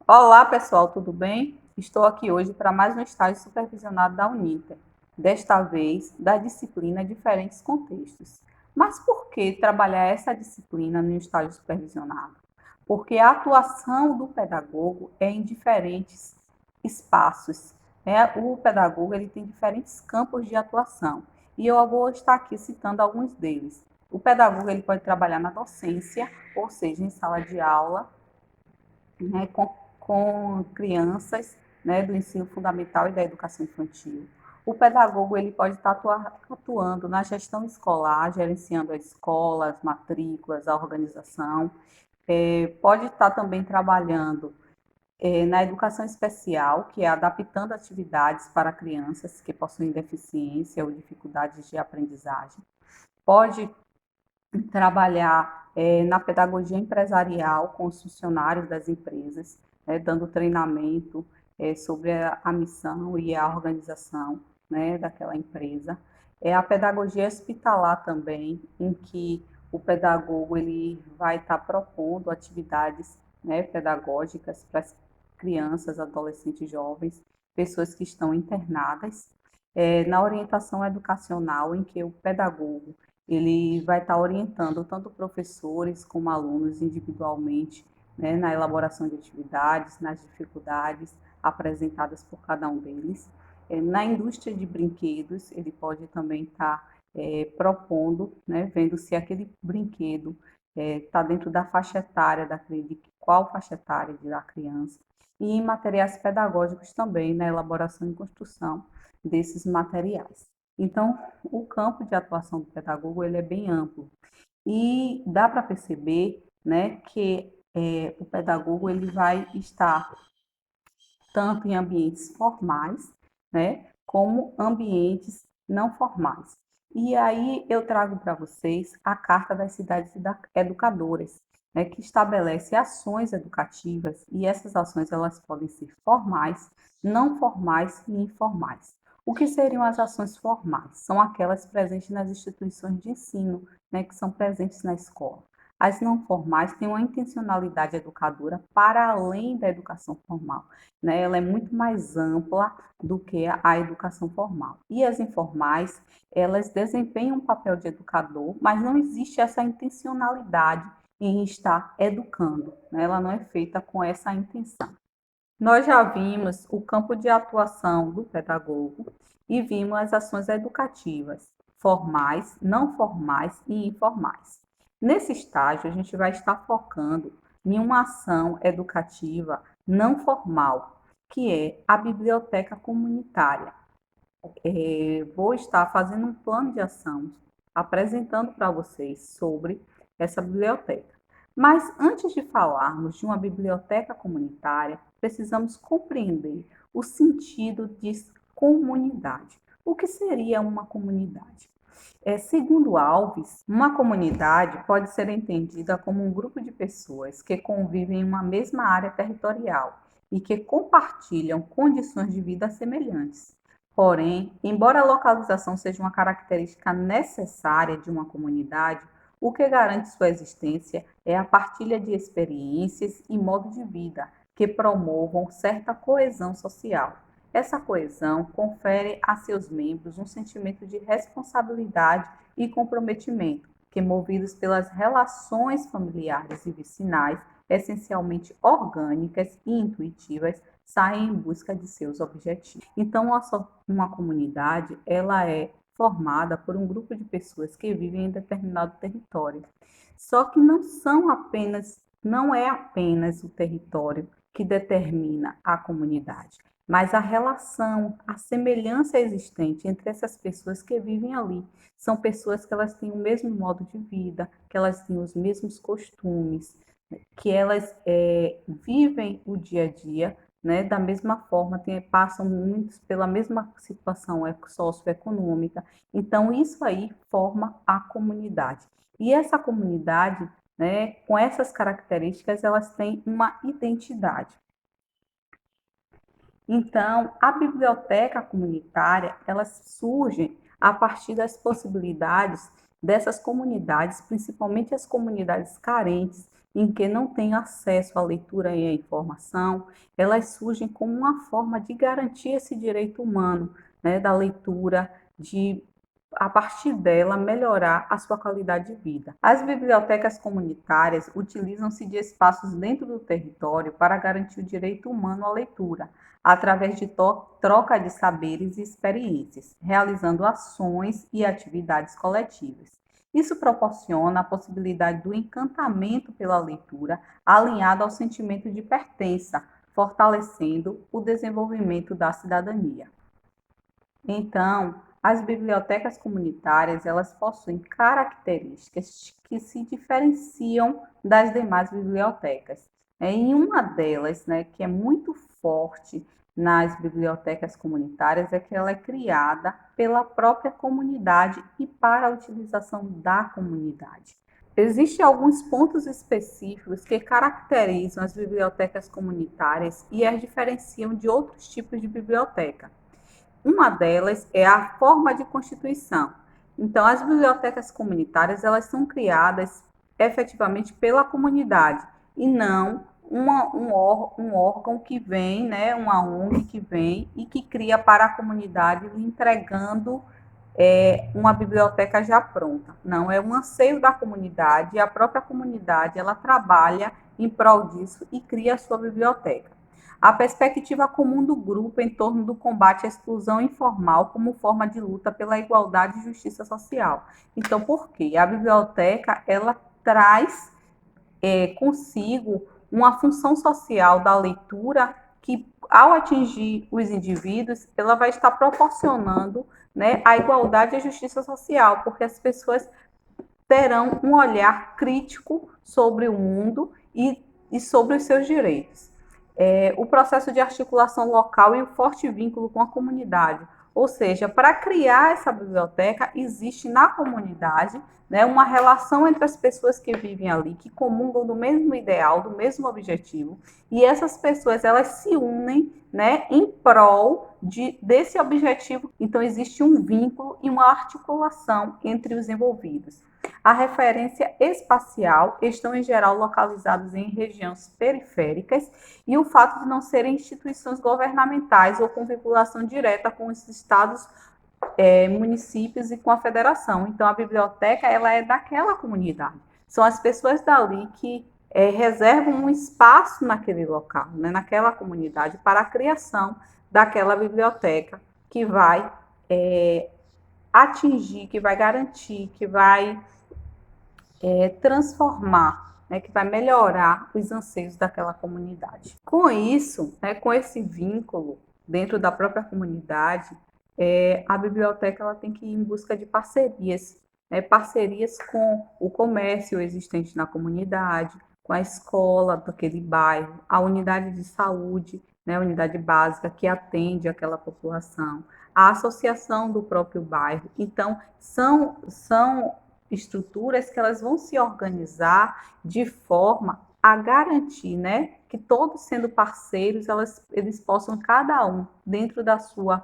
Olá, pessoal, tudo bem? Estou aqui hoje para mais um estágio supervisionado da Uninter, desta vez da disciplina Diferentes Contextos. Mas por que trabalhar essa disciplina no estágio supervisionado? Porque a atuação do pedagogo é em diferentes espaços, né? O pedagogo ele tem diferentes campos de atuação e eu vou estar aqui citando alguns deles. O pedagogo ele pode trabalhar na docência, ou seja, em sala de aula, né, com crianças, né, do ensino fundamental e da educação infantil. O pedagogo ele pode estar atuando na gestão escolar, gerenciando a escola, as matrículas, a organização. Pode estar também trabalhando na educação especial, que é adaptando atividades para crianças que possuem deficiência ou dificuldades de aprendizagem. Pode trabalhar na pedagogia empresarial com os funcionários das empresas, dando treinamento sobre a missão e a organização, né, daquela empresa. A pedagogia hospitalar também, em que o pedagogo ele vai estar propondo atividades, né, pedagógicas para as crianças, adolescentes, jovens, pessoas que estão internadas. Na orientação educacional, em que o pedagogo ele vai estar orientando tanto professores como alunos individualmente, né, na elaboração de atividades, nas dificuldades apresentadas por cada um deles. Na indústria de brinquedos, ele pode também estar propondo, né, vendo se aquele brinquedo está dentro da faixa etária de qual faixa etária da criança, e em materiais pedagógicos também, na elaboração e construção desses materiais. Então, o campo de atuação do pedagogo ele é bem amplo e dá para perceber, né, que o pedagogo ele vai estar tanto em ambientes formais, né, como ambientes não formais. E aí eu trago para vocês a Carta das Cidades Educadoras, né, que estabelece ações educativas e essas ações elas podem ser formais, não formais e informais. O que seriam as ações formais? São aquelas presentes nas instituições de ensino, né, que são presentes na escola. As não formais têm uma intencionalidade educadora para além da educação formal, né? Ela é muito mais ampla do que a educação formal. E as informais, elas desempenham um papel de educador, mas não existe essa intencionalidade em estar educando, né? Ela não é feita com essa intenção. Nós já vimos o campo de atuação do pedagogo e vimos as ações educativas, formais, não formais e informais. Nesse estágio, a gente vai estar focando em uma ação educativa não formal, que é a biblioteca comunitária. Vou estar fazendo um plano de ação, apresentando para vocês sobre essa biblioteca. Mas antes de falarmos de uma biblioteca comunitária, precisamos compreender o sentido de comunidade. O que seria uma comunidade? Segundo Alves, uma comunidade pode ser entendida como um grupo de pessoas que convivem em uma mesma área territorial e que compartilham condições de vida semelhantes. Porém, embora a localização seja uma característica necessária de uma comunidade, o que garante sua existência é a partilha de experiências e modo de vida que promovam certa coesão social. Essa coesão confere a seus membros um sentimento de responsabilidade e comprometimento, que, movidos pelas relações familiares e vicinais, essencialmente orgânicas e intuitivas, saem em busca de seus objetivos. Então, uma comunidade, ela é formada por um grupo de pessoas que vivem em determinado território. Só que não é apenas o território que determina a comunidade, mas a relação, a semelhança existente entre essas pessoas que vivem ali. São pessoas que elas têm o mesmo modo de vida, que elas têm os mesmos costumes, que elas vivem o dia a dia, né, da mesma forma, passam muitos pela mesma situação socioeconômica. Então, isso aí forma a comunidade. E essa comunidade, né, com essas características, elas têm uma identidade. Então, a biblioteca comunitária, elas surgem a partir das possibilidades dessas comunidades, principalmente as comunidades carentes, em que não têm acesso à leitura e à informação, elas surgem como uma forma de garantir esse direito humano, né, da leitura, de a partir dela melhorar a sua qualidade de vida. As bibliotecas comunitárias utilizam-se de espaços dentro do território para garantir o direito humano à leitura, através de troca de saberes e experiências, realizando ações e atividades coletivas. Isso proporciona a possibilidade do encantamento pela leitura, alinhado ao sentimento de pertença, fortalecendo o desenvolvimento da cidadania. Então, as bibliotecas comunitárias, elas possuem características que se diferenciam das demais bibliotecas. Em uma delas, né, que é muito forte nas bibliotecas comunitárias, é que ela é criada pela própria comunidade e para a utilização da comunidade. Existem alguns pontos específicos que caracterizam as bibliotecas comunitárias e as diferenciam de outros tipos de biblioteca. Uma delas é a forma de constituição. Então, as bibliotecas comunitárias, elas são criadas efetivamente pela comunidade e não um órgão que vem, né, uma ONG que vem e que cria para a comunidade, entregando uma biblioteca já pronta. Não, é um anseio da comunidade e a própria comunidade, ela trabalha em prol disso e cria a sua biblioteca. A perspectiva comum do grupo em torno do combate à exclusão informal como forma de luta pela igualdade e justiça social. Então, por quê? A biblioteca, ela traz consigo uma função social da leitura que, ao atingir os indivíduos, ela vai estar proporcionando, né, a igualdade e a justiça social, porque as pessoas terão um olhar crítico sobre o mundo e sobre os seus direitos. O processo de articulação local e o forte vínculo com a comunidade. Ou seja, para criar essa biblioteca, existe na comunidade, né, uma relação entre as pessoas que vivem ali, que comungam do mesmo ideal, do mesmo objetivo, e essas pessoas, elas se unem, né, em prol desse objetivo. Então, existe um vínculo e uma articulação entre os envolvidos. A referência espacial estão, em geral, localizados em regiões periféricas e o fato de não serem instituições governamentais ou com vinculação direta com os estados, municípios e com a federação. Então, a biblioteca, ela é daquela comunidade. São as pessoas dali que reservam um espaço naquele local, né, naquela comunidade, para a criação daquela biblioteca que vai atingir, que vai garantir, que vai transformar, né, que vai melhorar os anseios daquela comunidade. Com isso, né, com esse vínculo dentro da própria comunidade, a biblioteca ela tem que ir em busca de parcerias, né, parcerias com o comércio existente na comunidade, com a escola daquele bairro, a unidade de saúde, né, a unidade básica que atende aquela população, a associação do próprio bairro. Então, são estruturas que elas vão se organizar de forma a garantir, né, que todos sendo parceiros, eles possam cada um, dentro da sua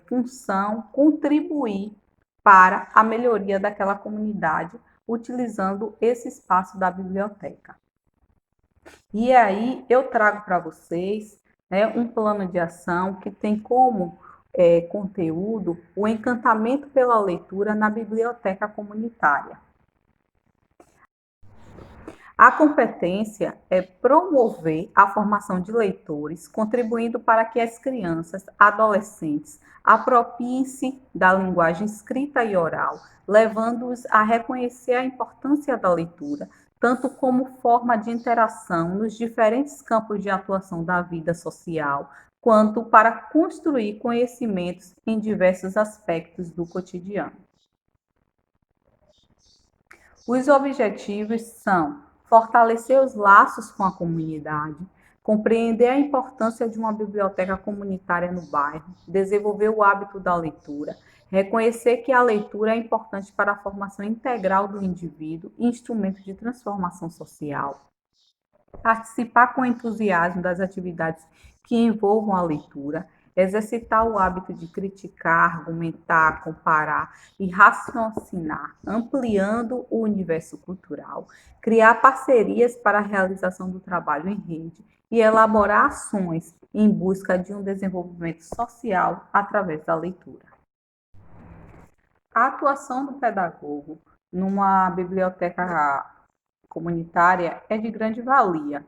função, contribuir para a melhoria daquela comunidade, utilizando esse espaço da biblioteca. E aí eu trago para vocês, né, um plano de ação que tem como conteúdo o encantamento pela leitura na biblioteca comunitária. A competência é promover a formação de leitores, contribuindo para que as crianças, adolescentes, apropiem-se da linguagem escrita e oral, levando-os a reconhecer a importância da leitura, tanto como forma de interação nos diferentes campos de atuação da vida social, quanto para construir conhecimentos em diversos aspectos do cotidiano. Os objetivos são fortalecer os laços com a comunidade, compreender a importância de uma biblioteca comunitária no bairro, desenvolver o hábito da leitura, reconhecer que a leitura é importante para a formação integral do indivíduo e instrumento de transformação social, participar com entusiasmo das atividades que envolvam a leitura, exercitar o hábito de criticar, argumentar, comparar e raciocinar, ampliando o universo cultural, criar parcerias para a realização do trabalho em rede e elaborar ações em busca de um desenvolvimento social através da leitura. A atuação do pedagogo numa biblioteca comunitária é de grande valia.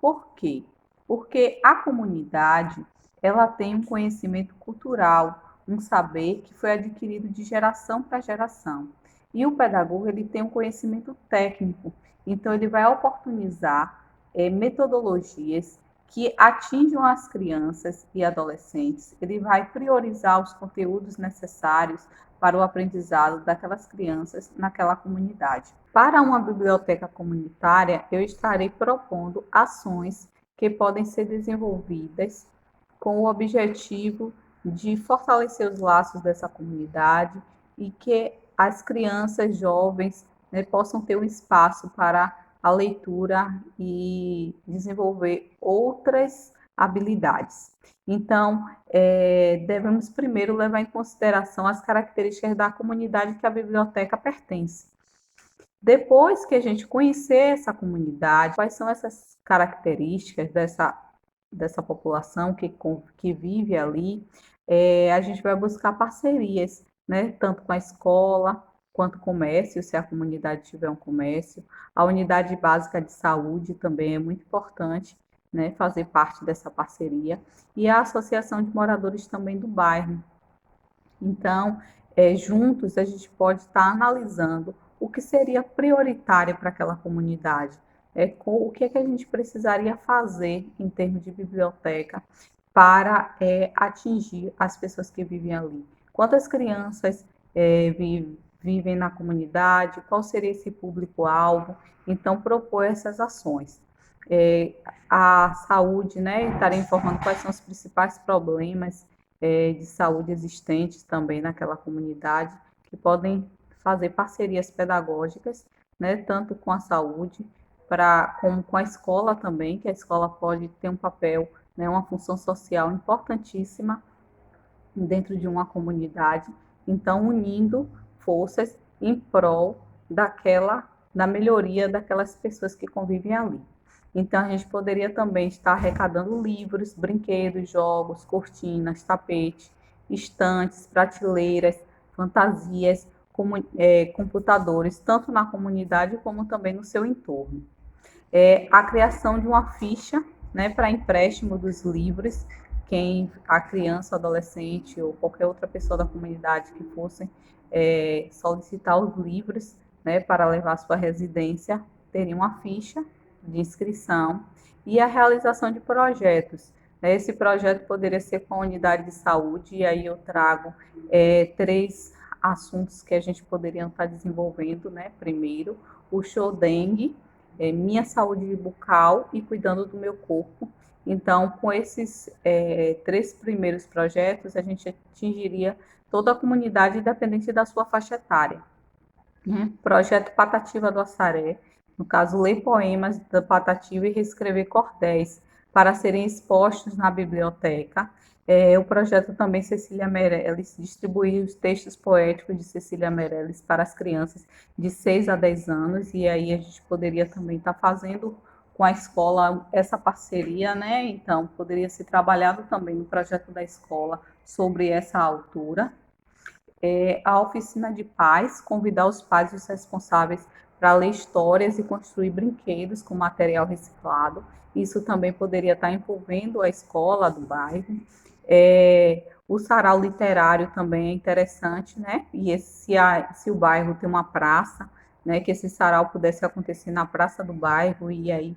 Por quê? Porque a comunidade, ela tem um conhecimento cultural, um saber que foi adquirido de geração para geração. E o pedagogo, ele tem um conhecimento técnico, então ele vai oportunizar metodologias que atinjam as crianças e adolescentes, ele vai priorizar os conteúdos necessários para o aprendizado daquelas crianças naquela comunidade. Para uma biblioteca comunitária, eu estarei propondo ações que podem ser desenvolvidas com o objetivo de fortalecer os laços dessa comunidade e que as crianças jovens, né, possam ter um espaço para a leitura e desenvolver outras habilidades. Então, devemos primeiro levar em consideração as características da comunidade que a biblioteca pertence. Depois que a gente conhecer essa comunidade, quais são essas características dessa população que vive ali, a gente vai buscar parcerias, né? Tanto com a escola quanto comércio, se a comunidade tiver um comércio. A unidade básica de saúde também é muito importante, né? Fazer parte dessa parceria. E a associação de moradores também do bairro. Então, juntos a gente pode estar analisando o que seria prioritário para aquela comunidade, o que é que a gente precisaria fazer em termos de biblioteca para atingir as pessoas que vivem ali. Quantas crianças vivem na comunidade, qual seria esse público-alvo? Então, propor essas ações. A saúde, né, estarei informando quais são os principais problemas de saúde existentes também naquela comunidade, que podem fazer parcerias pedagógicas, né, tanto com a saúde, como com a escola também, que a escola pode ter um papel, né, uma função social importantíssima dentro de uma comunidade, então unindo forças em prol da melhoria daquelas pessoas que convivem ali. Então, a gente poderia também estar arrecadando livros, brinquedos, jogos, cortinas, tapete, estantes, prateleiras, fantasias, computadores, tanto na comunidade como também no seu entorno. A criação de uma ficha, né, para empréstimo dos livros, a criança, adolescente ou qualquer outra pessoa da comunidade que fosse solicitar os livros, né, para levar à sua residência, teria uma ficha de inscrição e a realização de projetos. Esse projeto poderia ser com a unidade de saúde, e aí eu trago 3 assuntos que a gente poderia estar desenvolvendo, né? Primeiro, o show dengue, minha saúde bucal e cuidando do meu corpo. Então, com esses 3 primeiros projetos, a gente atingiria toda a comunidade, independente da sua faixa etária. Projeto Patativa do Assaré, no caso, ler poemas da Patativa e reescrever cordéis para serem expostos na biblioteca. O projeto também Cecília Meirelles, distribuir os textos poéticos de Cecília Meirelles para as crianças de 6 a 10 anos, e aí a gente poderia também estar fazendo com a escola essa parceria, né? Então, poderia ser trabalhado também no projeto da escola sobre essa altura. A oficina de pais, convidar os pais e os responsáveis para ler histórias e construir brinquedos com material reciclado. Isso também poderia estar envolvendo a escola do bairro. O sarau literário também é interessante, né? E se o bairro tem uma praça, né, que esse sarau pudesse acontecer na praça do bairro, e aí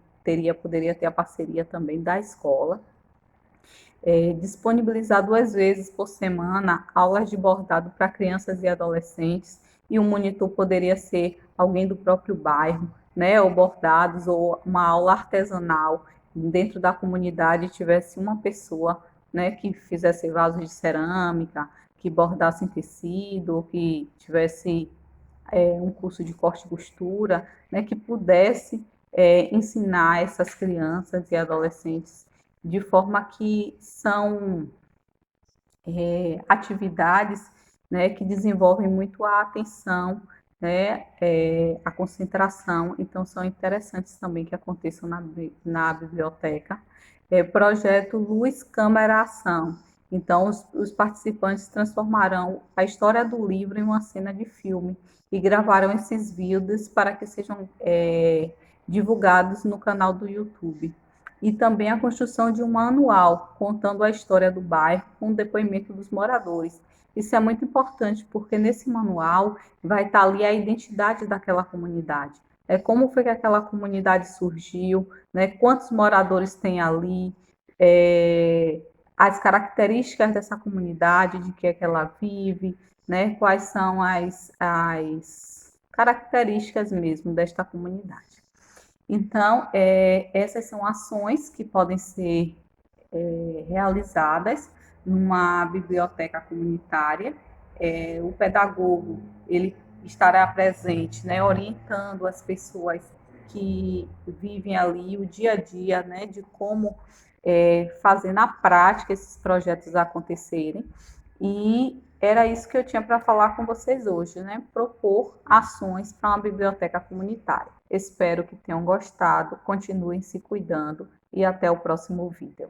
poderia ter a parceria também da escola. Disponibilizar 2 vezes por semana aulas de bordado para crianças e adolescentes, e o monitor poderia ser alguém do próprio bairro, né, ou bordados, ou uma aula artesanal dentro da comunidade, tivesse uma pessoa, né, que fizesse vasos de cerâmica, que bordasse em tecido, que tivesse um curso de corte e costura, né, que pudesse ensinar essas crianças e adolescentes de forma que são atividades, né, que desenvolvem muito a atenção, né, a concentração, então são interessantes também que aconteçam na biblioteca. Projeto Luz, Câmera, Ação. Então, os participantes transformarão a história do livro em uma cena de filme e gravarão esses vídeos para que sejam divulgados no canal do YouTube. E também a construção de um manual contando a história do bairro com o depoimento dos moradores. Isso é muito importante porque nesse manual vai estar ali a identidade daquela comunidade. Como foi que aquela comunidade surgiu, né? Quantos moradores tem ali, as características dessa comunidade, de que é que ela vive, né? Quais são as características mesmo desta comunidade. Então, essas são ações que podem ser realizadas numa biblioteca comunitária. O pedagogo ele estará presente, né, orientando as pessoas que vivem ali o dia a dia, né, de como fazer na prática esses projetos acontecerem. E era isso que eu tinha para falar com vocês hoje, né? Propor ações para uma biblioteca comunitária. Espero que tenham gostado, continuem se cuidando e até o próximo vídeo.